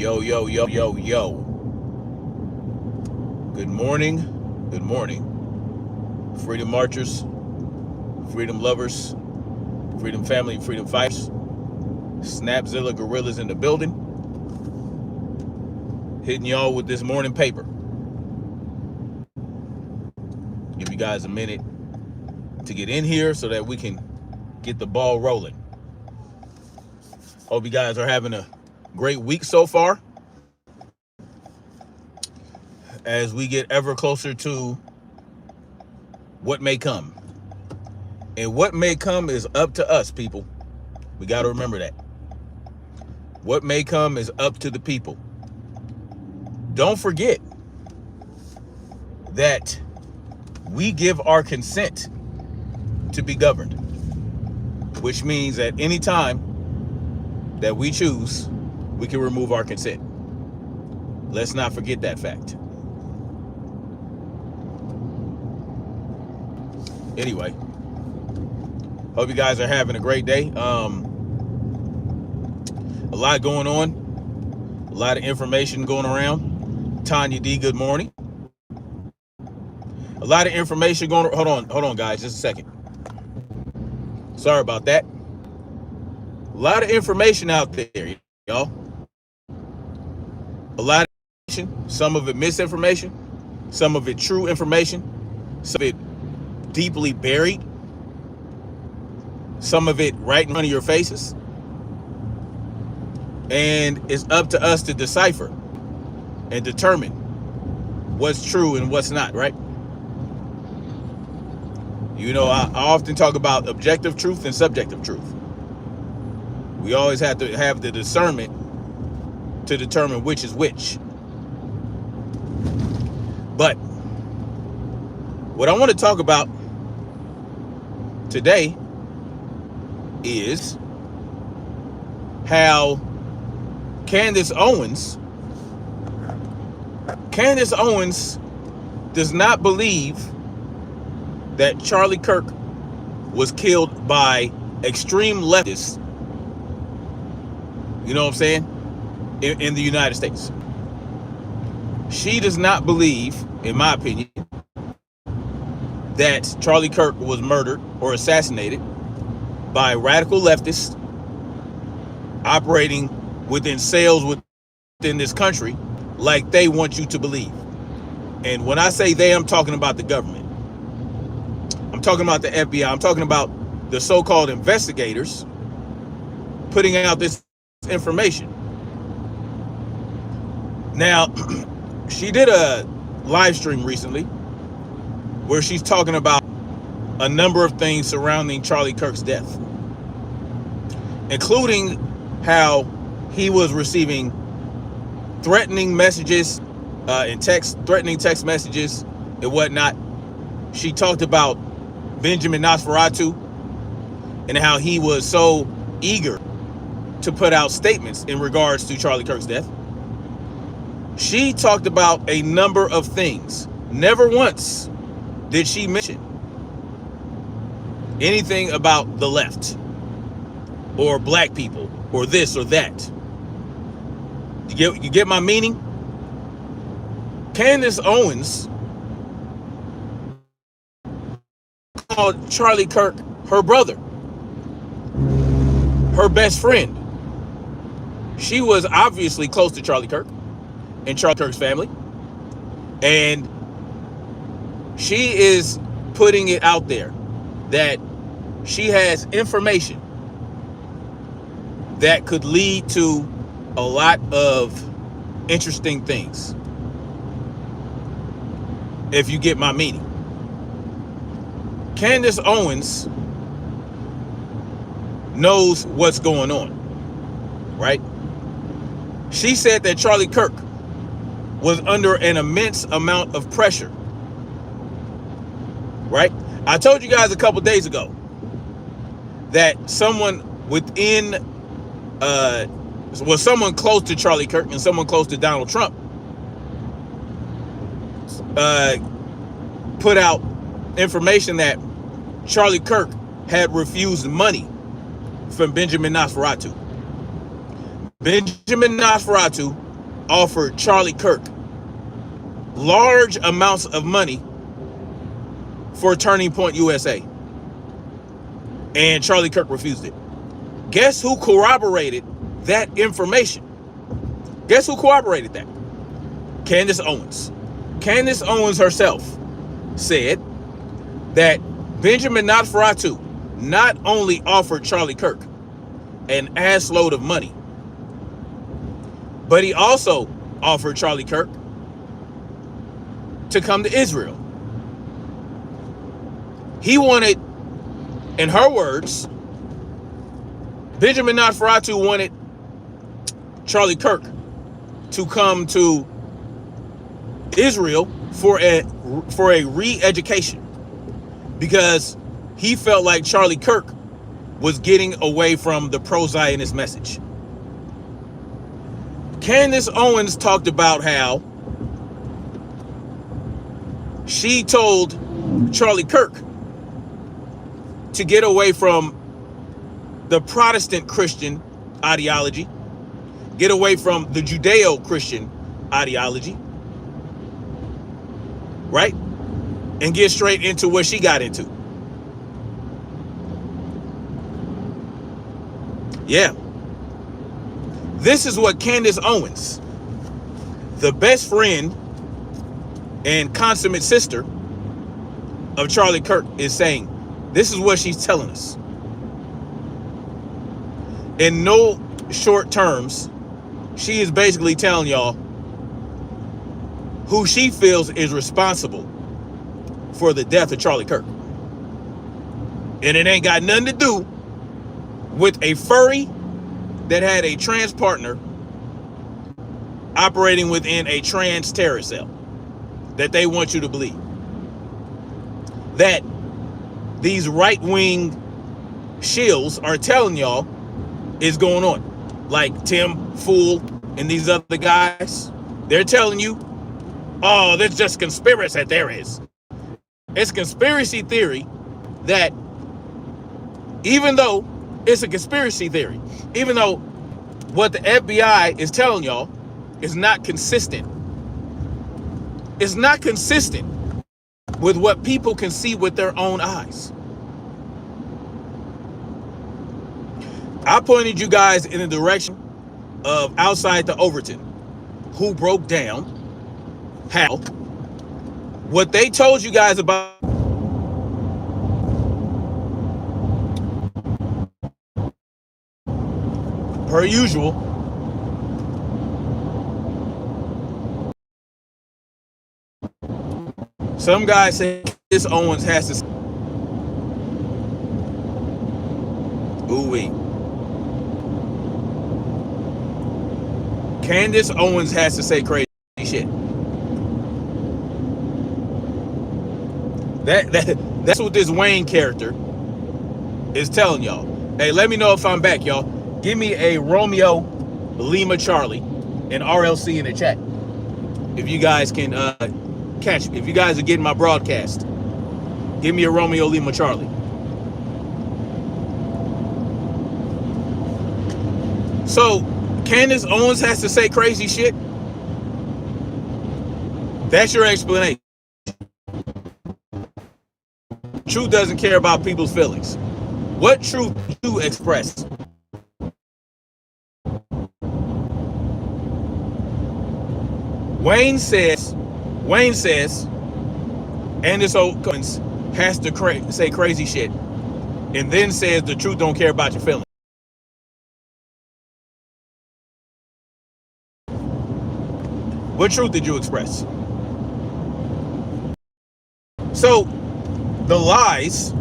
Yo, yo, yo, yo, yo. Good morning. Good morning. Freedom marchers, freedom lovers, freedom family, freedom fighters. Snapzilla gorillas in the building. Hitting y'all with this morning paper. Give you guys a minute to get in here so that we can get the ball rolling. Hope you guys are having a great week so far as we get ever closer to what may come. And what may come is up to us, people. We got to remember that. What may come is up to the people. Don't forget that we give our consent to be governed, which means at any time that we choose, we can remove our consent. Let's not forget that fact. Anyway, hope you guys are having a great day. A lot going on, a lot of information going around. Tanya D, good morning. A lot of information going. Hold on, guys, just a second. Sorry about that. A lot of information out there, y'all. A lot of information, some of it misinformation, some of it true information, some of it deeply buried, some of it right in front of your faces. And it's up to us to decipher and determine what's true and what's not, right? You know, I often talk about objective truth and subjective truth. We always have to have the discernment to determine which is which. But what I want to talk about today is how Candace Owens does not believe that Charlie Kirk was killed by extreme leftists, you know what I'm saying, in the United States. She does not believe, in my opinion, that Charlie Kirk was murdered or assassinated by radical leftists operating within cells within this country like they want you to believe. And when I say they, I'm talking about the government. I'm talking about the FBI. I'm talking about the so-called investigators putting out this information. Now, she did a live stream recently where she's talking about a number of things surrounding Charlie Kirk's death, including how he was receiving threatening messages threatening text messages and whatnot. She talked about Benjamin Nosferatu and how he was so eager to put out statements in regards to Charlie Kirk's death. She talked about a number of things. Never once did she mention anything about the left or black people or this or that. You get my meaning? Candace Owens called Charlie Kirk her brother, her best friend. She was obviously close to Charlie Kirk and Charlie Kirk's family, and she is putting it out there that she has information that could lead to a lot of interesting things, if you get my meaning. Candace Owens knows what's going on, right? She said that Charlie Kirk was under an immense amount of pressure, right? I told you guys a couple days ago that someone within was someone close to Charlie Kirk and someone close to Donald Trump put out information that Charlie Kirk had refused money from Benjamin Nosferatu. Benjamin Nosferatu offered Charlie Kirk large amounts of money for Turning Point USA. And Charlie Kirk refused it. Guess who corroborated that information? Guess who corroborated that? Candace Owens. Candace Owens herself said that Benjamin Nosferatu not only offered Charlie Kirk an assload of money, but he also offered Charlie Kirk to come to Israel. He wanted, in her words, Benjamin Nosferatu wanted Charlie Kirk to come to Israel for a re-education, because he felt like Charlie Kirk was getting away from the pro-Zionist message. Candace Owens talked about how she told Charlie Kirk to get away from the Protestant Christian ideology, get away from the Judeo-Christian ideology, right? And get straight into what she got into. Yeah. This is what Candace Owens, the best friend and consummate sister of Charlie Kirk, is saying. This is what she's telling us. In no short terms, she is basically telling y'all who she feels is responsible for the death of Charlie Kirk. And it ain't got nothing to do with a furry that had a trans partner operating within a trans terror cell that they want you to believe. That these right-wing shills are telling y'all is going on. Like Tim Fool and these other guys. They're telling you, oh, there's just conspiracy. There is. It's conspiracy theory that even though it's a conspiracy theory, even though what the FBI is telling y'all is not consistent. It's not consistent with what people can see with their own eyes. I pointed you guys in the direction of Outside the Overton, who broke down how what they told you guys about per usual. Some guys say this Owens has to. Ooh-wee. Candace Owens has to say crazy shit. That's what this Wayne character is telling y'all. Hey, let me know if I'm back, y'all. Give me a Romeo Lima Charlie and RLC in the chat if you guys can catch me. If you guys are getting my broadcast, give me a Romeo Lima Charlie. So Candace Owens has to say crazy shit. That's your explanation. Truth doesn't care about people's feelings. What truth do you express? Wayne says, Candace Owens has to say crazy shit, and then says the truth don't care about your feelings. What truth did you express? So, the lies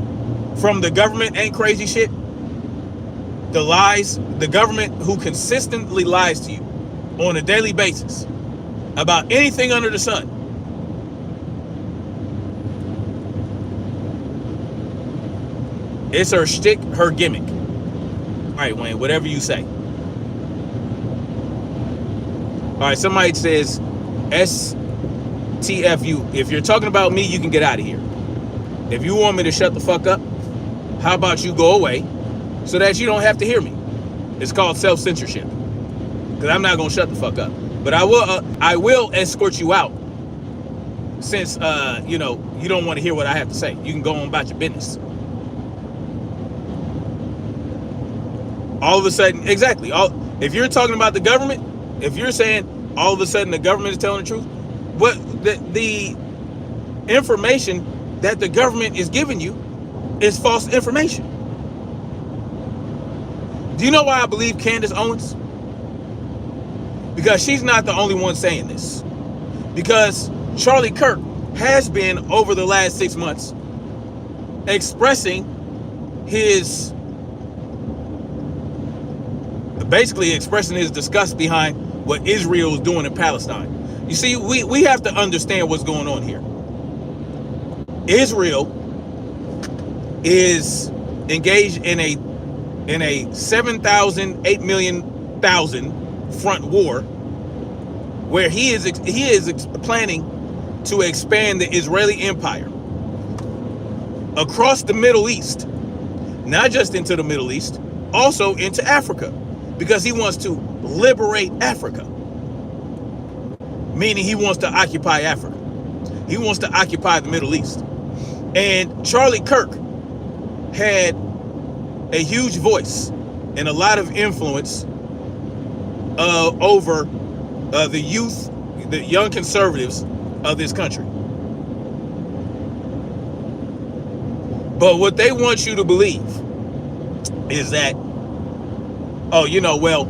from the government ain't crazy shit. The lies, the government who consistently lies to you on a daily basis about anything under the sun. It's her shtick, her gimmick. All right, Wayne, whatever you say. All right, somebody says STFU. If you're talking about me, you can get out of here. If you want me to shut the fuck up, how about you go away so that you don't have to hear me? It's called self-censorship. Because I'm not going to shut the fuck up. But I will escort you out since you know, you don't want to hear what I have to say. You can go on about your business. All of a sudden, exactly. If you're talking about the government, if you're saying all of a sudden the government is telling the truth, what the information that the government is giving you is false information. Do you know why I believe Candace Owens? Because she's not the only one saying this. Because Charlie Kirk has been, over the last 6 months, expressing his, basically expressing his disgust behind what Israel is doing in Palestine. You see, we have to understand what's going on here. Israel is engaged in a 7,000, 8 million thousand front war, where he is planning to expand the Israeli empire across the Middle East, not just into the Middle East, also into Africa, because he wants to liberate Africa, meaning he wants to occupy Africa. He wants to occupy the Middle East. And Charlie Kirk had a huge voice and a lot of influence over the youth, the young conservatives of this country. But what they want you to believe is that, oh, you know, well,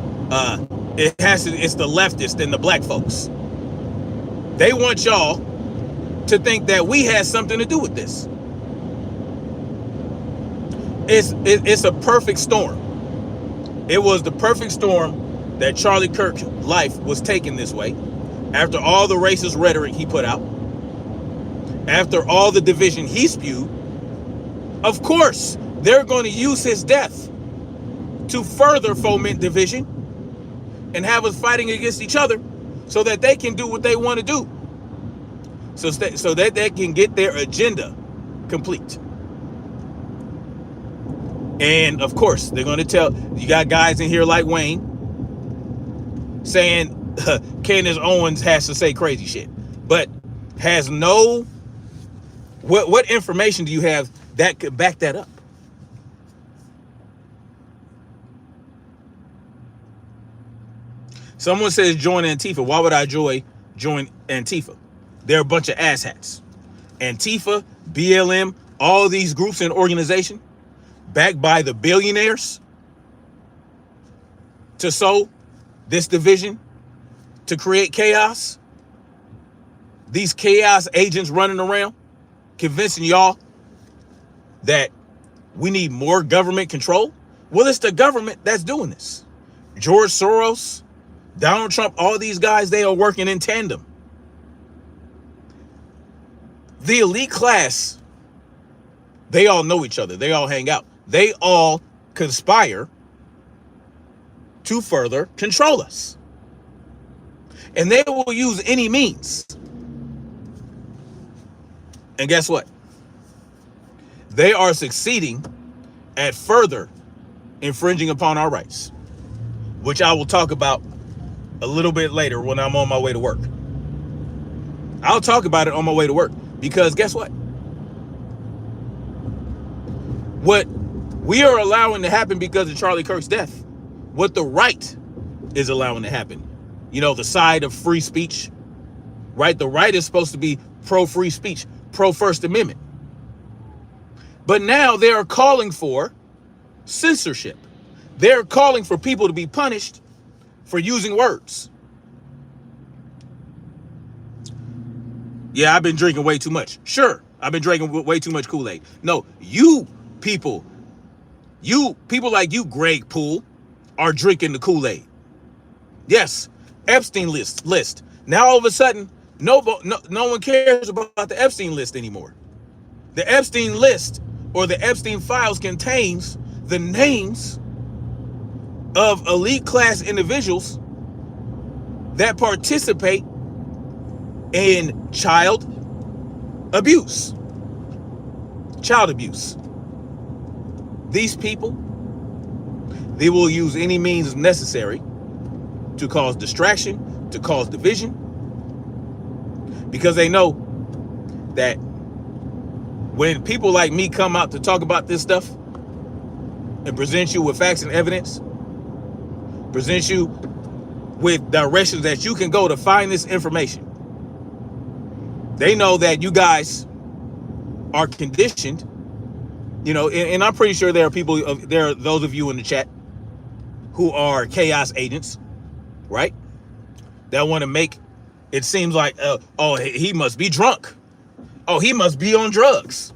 it's the leftists and the black folks. They want y'all to think that we had something to do with this. It's a perfect storm. It was the perfect storm that Charlie Kirk's life was taken this way, after all the racist rhetoric he put out, after all the division he spewed. Of course, they're going to use his death to further foment division and have us fighting against each other so that they can do what they want to do, so that they can get their agenda complete. And of course, they're going to tell, you got guys in here like Wayne saying Candace Owens has to say crazy shit, but has no, what information do you have that could back that up? Someone says join Antifa. Why would I join Antifa? They're a bunch of asshats. Antifa, BLM, all these groups and organizations backed by the billionaires to sow this division, to create chaos. These chaos agents running around convincing y'all that we need more government control. Well, it's the government that's doing this. George Soros, Donald Trump, all these guys, they are working in tandem. The elite class, they all know each other. They all hang out. They all conspire to further control us. And they will use any means. And guess what? They are succeeding at further infringing upon our rights, which I will talk about a little bit later when I'm on my way to work. I'll talk about it on my way to work, because guess what? What we are allowing to happen because of Charlie Kirk's death, what the right is allowing to happen, you know, the side of free speech, right? The right is supposed to be pro-free speech, pro-First Amendment. But now they are calling for censorship. They're calling for people to be punished for using words. Yeah, I've been drinking way too much. Sure, I've been drinking way too much Kool-Aid. No, you people like you, Greg Poole, are drinking the Kool-Aid. Yes, Epstein list. Now all of a sudden, no one cares about the Epstein list anymore. The Epstein list, or the Epstein files, contains the names of elite class individuals that participate in child abuse. These people, they will use any means necessary to cause distraction, to cause division, because they know that when people like me come out to talk about this stuff and present you with facts and evidence, present you with directions that you can go to find this information, they know that you guys are conditioned, and I'm pretty sure there are those of you in the chat who are chaos agents, right? That want to make it seem like, oh, he must be drunk. Oh, he must be on drugs.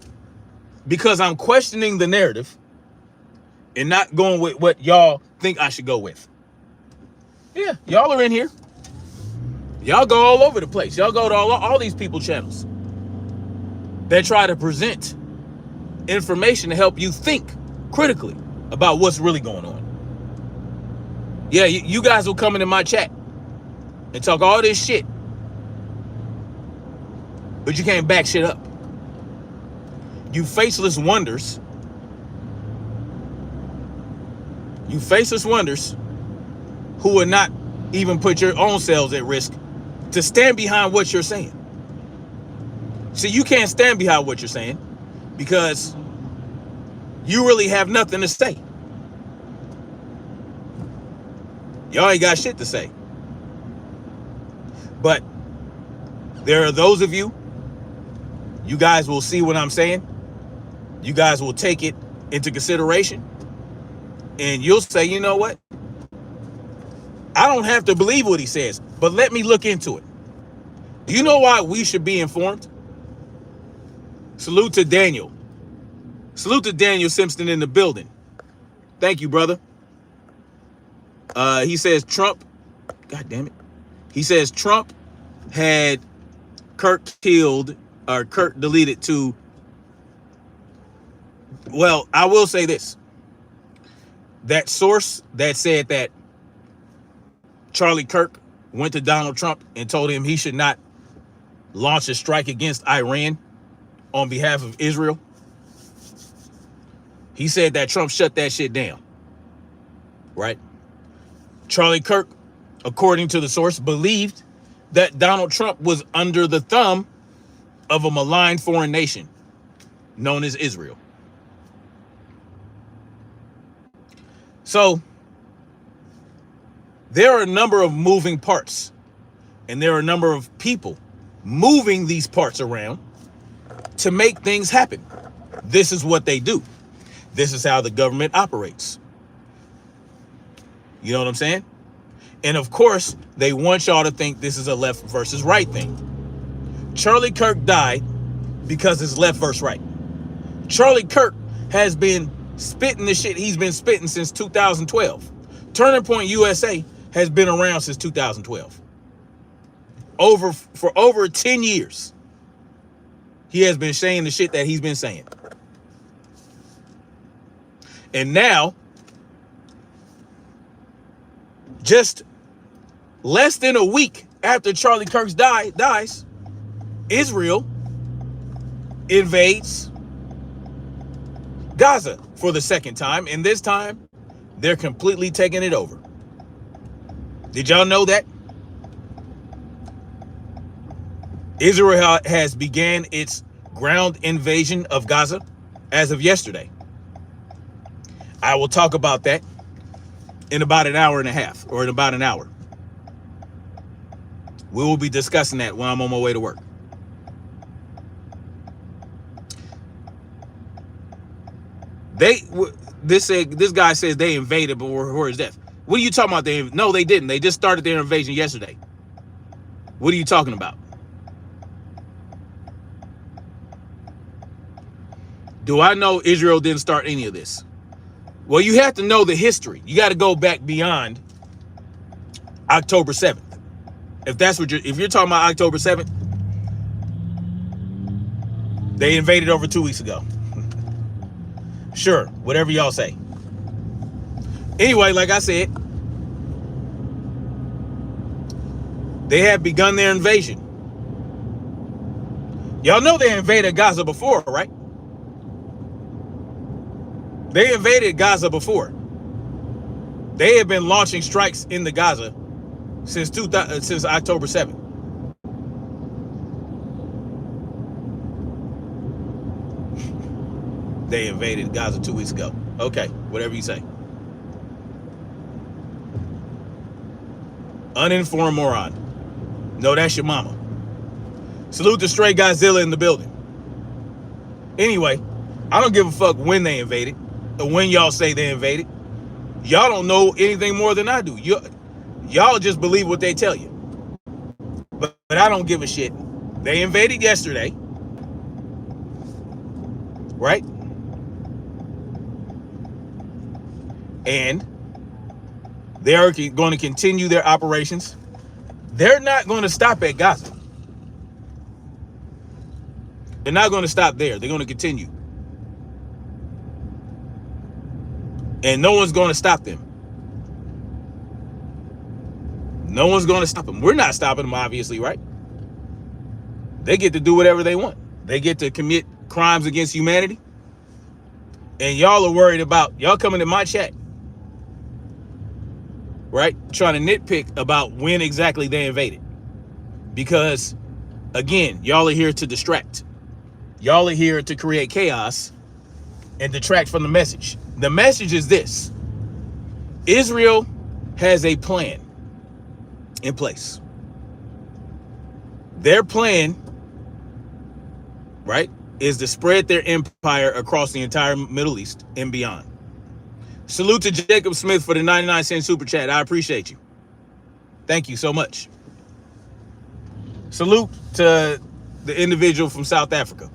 Because I'm questioning the narrative and not going with what y'all think I should go with. Yeah, y'all are in here. Y'all go all over the place. Y'all go to all these people channels that try to present information to help you think critically about what's really going on. Yeah, you guys will come into my chat and talk all this shit, but you can't back shit up. You faceless wonders. You faceless wonders who would not even put your own selves at risk to stand behind what you're saying. See, you can't stand behind what you're saying because you really have nothing to say. Y'all ain't got shit to say. But there are those of you guys will see what I'm saying. You guys will take it into consideration. And you'll say, you know what? I don't have to believe what he says, but let me look into it. Do you know why we should be informed? Salute to Daniel. Salute to Daniel Simpson in the building. Thank you, brother. He says Trump, God damn it. He says Trump had Kirk killed, or Kirk deleted to, well, I will say this. That source that said that Charlie Kirk went to Donald Trump and told him he should not launch a strike against Iran on behalf of Israel, he said that Trump shut that shit down, right? Charlie Kirk, according to the source, believed that Donald Trump was under the thumb of a malign foreign nation known as Israel. So there are a number of moving parts, and there are a number of people moving these parts around to make things happen. This is what they do. This is how the government operates. You know what I'm saying? And of course, they want y'all to think this is a left versus right thing. Charlie Kirk died because it's left versus right. Charlie Kirk has been spitting the shit he's been spitting since 2012. Turning Point USA has been around since 2012. For over 10 years, he has been saying the shit that he's been saying. And now, just less than a week after Charlie Kirk dies, Israel invades Gaza for the second time, and this time they're completely taking it over. Did y'all know that? Israel has began its ground invasion of Gaza as of yesterday. I will talk about that in about an hour and a half, or in about an hour. We will be discussing that when I'm on my way to work. This guy says they invaded before his death. What are you talking about? No, they didn't. They just started their invasion yesterday. What are you talking about? Do I know Israel didn't start any of this? Well, you have to know the history. You got to go back beyond October 7th. If you're talking about October 7th, they invaded over 2 weeks ago. Sure, whatever y'all say. Anyway, like I said, they have begun their invasion. Y'all know they invaded Gaza before, right? They invaded Gaza before. They have been launching strikes into Gaza since October 7th. They invaded Gaza 2 weeks ago. Okay, whatever you say. Uninformed moron. No, that's your mama. Salute to Stray Godzilla in the building. Anyway, I don't give a fuck when they invaded or when y'all say they invaded. Y'all don't know anything more than I do. Y'all just believe what they tell you. But I don't give a shit. They invaded yesterday. Right? And they are going to continue their operations. They're not going to stop at Gaza. They're not going to stop there. They're going to continue. And no one's going to stop them. No one's going to stop them. We're not stopping them, obviously, right? They get to do whatever they want. They get to commit crimes against humanity. And y'all are worried about, y'all coming in my chat, right? Trying to nitpick about when exactly they invaded. Because, again, y'all are here to distract. Y'all are here to create chaos and detract from the message. The message is this: Israel has a plan in place. Their plan, right, is to spread their empire across the entire Middle East and beyond. Salute to Jacob Smith for the 99-cent super chat. I appreciate you. Thank you so much. Salute to the individual from South Africa.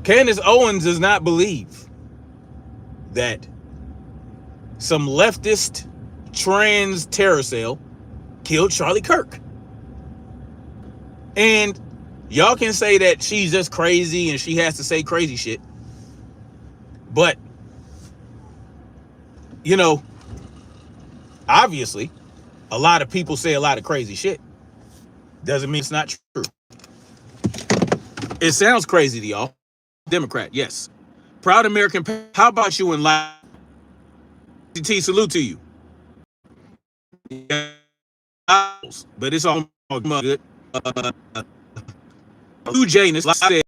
Candace Owens does not believe that some leftist trans terror cell killed Charlie Kirk. And y'all can say that she's just crazy and she has to say crazy shit. But, you know, obviously, a lot of people say a lot of crazy shit. Doesn't mean it's not true. It sounds crazy to y'all. Democrat, yes. Proud American. How about you in live? T, salute to you. But it's all good. Janus said,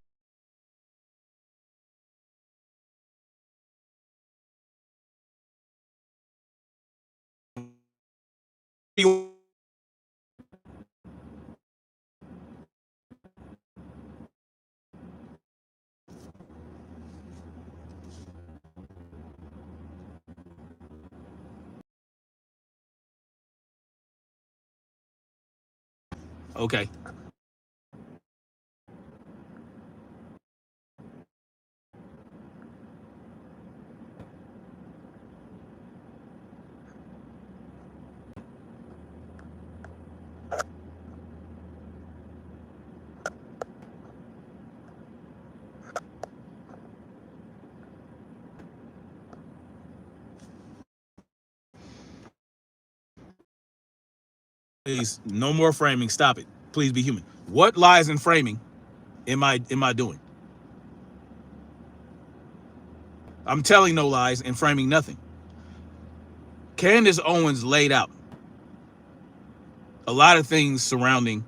okay. Please, no more framing. Stop it. Please be human. What lies in framing am I doing? I'm telling no lies and framing nothing. Candace Owens laid out a lot of things surrounding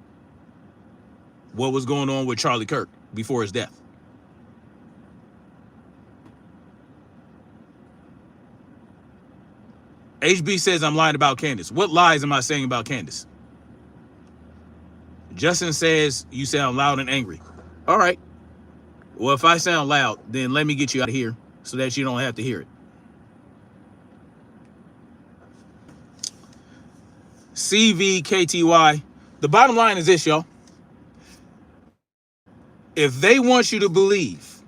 what was going on with Charlie Kirk before his death. HB says I'm lying about Candace. What lies am I saying about Candace? Justin says you sound loud and angry. All right. Well, if I sound loud, then let me get you out of here so that you don't have to hear it. CVKTY. The bottom line is this, y'all. If they want you to believe,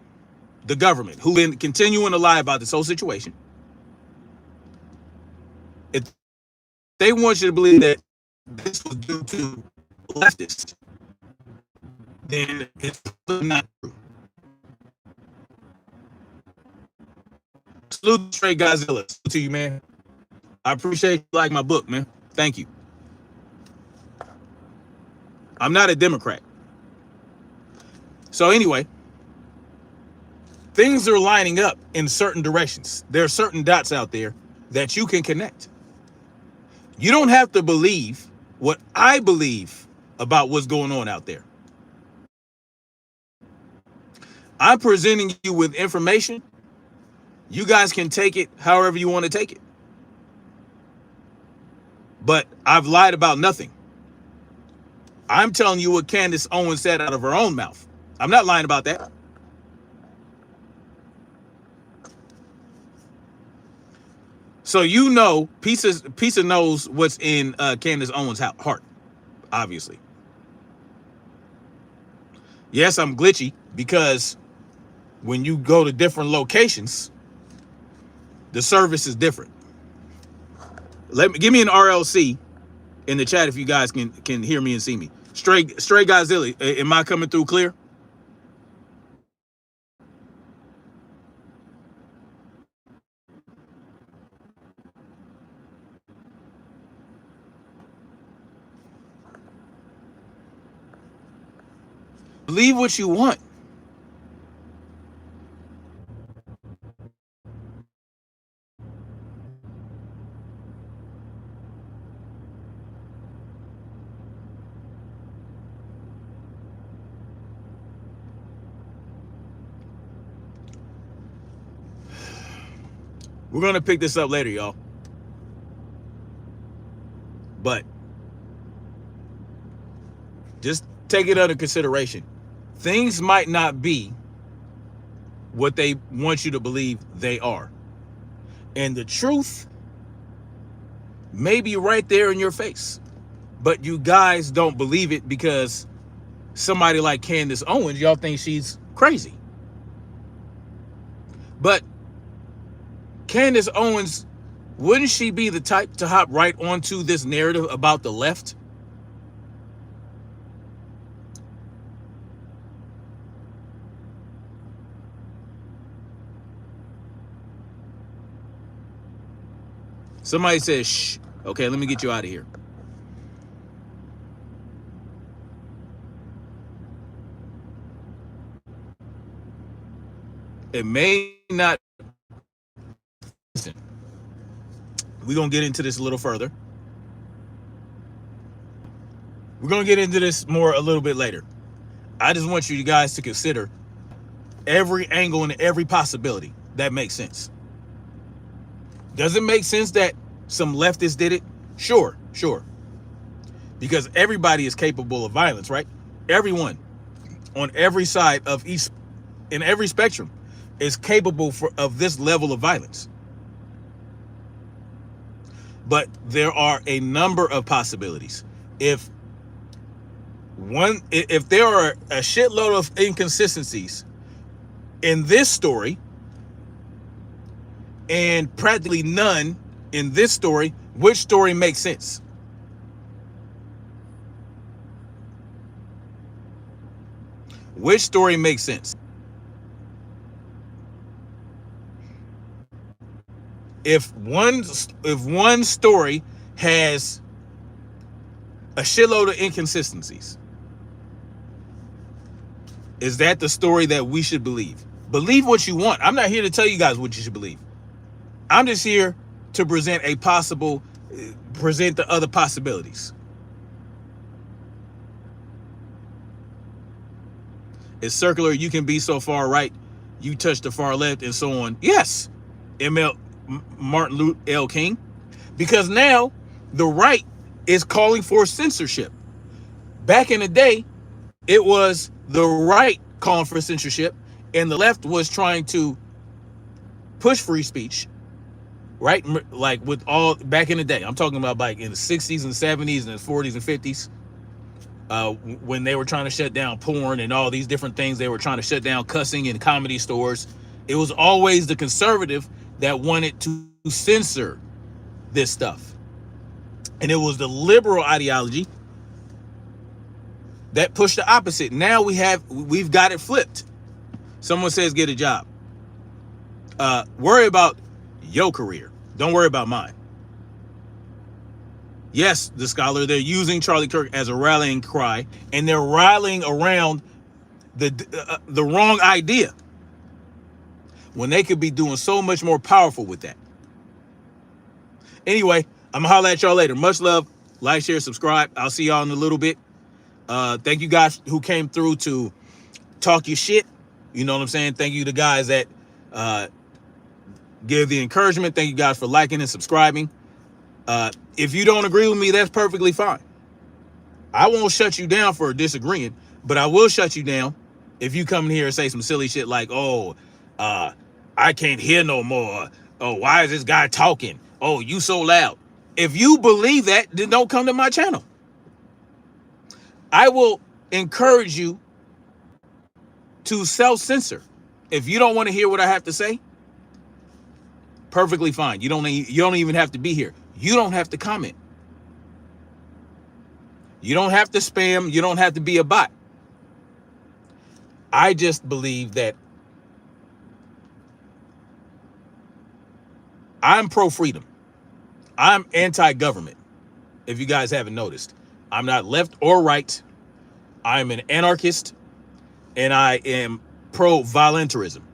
the government, who've been continuing to lie about this whole situation, if they want you to believe that this was due to leftists, then it's not true. Salute Stray Godzilla. Salute to you, man. I appreciate you like my book, man. Thank you. I'm not a Democrat. So anyway, things are lining up in certain directions. There are certain dots out there that you can connect. You don't have to believe what I believe about what's going on out there. I'm presenting you with information. You guys can take it however you want to take it. But I've lied about nothing. I'm telling you what Candace Owens said out of her own mouth. I'm not lying about that. So you know, Pizza knows what's in Candace Owens' heart, obviously. Yes, I'm glitchy because when you go to different locations, the service is different. Give me an RLC in the chat if you guys can hear me and see me. Straight Godzilla, am I coming through clear? Believe what you want. We're going to pick this up later, y'all. But just take it under consideration. Things might not be what they want you to believe they are. And the truth may be right there in your face. But you guys don't believe it because somebody like Candace Owens, y'all think she's crazy. But Candace Owens, wouldn't she be the type to hop right onto this narrative about the left? Somebody says, shh. Okay, let me get you out of here. It may not. Listen, we're going to get into this a little further. We're going to get into this more a little bit later. I just want you guys to consider every angle and every possibility that makes sense. Does it make sense that some leftists did it? Sure. Because everybody is capable of violence, right? Everyone on every side of each, in every spectrum, is capable of this level of violence. But there are a number of possibilities. If there are a shitload of inconsistencies in this story and practically none in this story, which story makes sense? Which story makes sense? If one story has a shitload of inconsistencies, is that the story that we should believe? Believe what you want. I'm not here to tell you guys what you should believe. I'm just here to present the other possibilities. It's circular. You can be so far right, you touch the far left, and so on. Yes, Martin Luther L. King, because now the right is calling for censorship. Back in the day, it was the right calling for censorship, and the left was trying to push free speech, right? Like with all back in the day, I'm talking about like in the 60s and 70s and 40s and 50s, when they were trying to shut down porn and all these different things. They were trying to shut down cussing in comedy stores. It was always the conservative that wanted to censor this stuff. And it was the liberal ideology that pushed the opposite. Now we've got it flipped. Someone says get a job. Worry about your career. Don't worry about mine. Yes, the scholar, they're using Charlie Kirk as a rallying cry, and they're rallying around the wrong idea when they could be doing so much more powerful with that. Anyway, I'm gonna holler at y'all later. Much love. Like, share, subscribe. I'll see y'all in a little bit. Thank you guys who came through to talk your shit. You know what I'm saying? Thank you to guys that give the encouragement. Thank you guys for liking and subscribing. If you don't agree with me, that's perfectly fine. I won't shut you down for disagreeing, but I will shut you down if you come in here and say some silly shit like, oh, I can't hear no more. Oh, why is this guy talking? Oh, you so loud. If you believe that, then don't come to my channel. I will encourage you to self-censor. If you don't want to hear what I have to say, perfectly fine. You don't even have to be here. You don't have to comment. You don't have to spam. You don't have to be a bot. I just believe that I'm pro-freedom. I'm anti-government, if you guys haven't noticed. I'm not left or right. I'm an anarchist, and I am pro-voluntarism.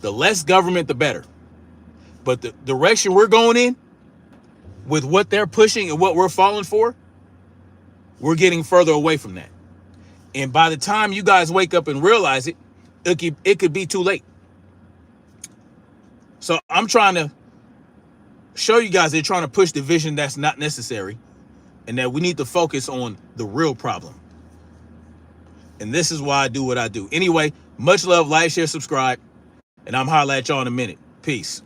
The less government, the better. But the direction we're going in, with what they're pushing and what we're falling for, we're getting further away from that. And by the time you guys wake up and realize it, it could be too late. So I'm trying to show you guys they're trying to push the vision that's not necessary, and that we need to focus on the real problem. And this is why I do what I do. Anyway, much love, like, share, subscribe, and I'm holla at y'all in a minute. Peace.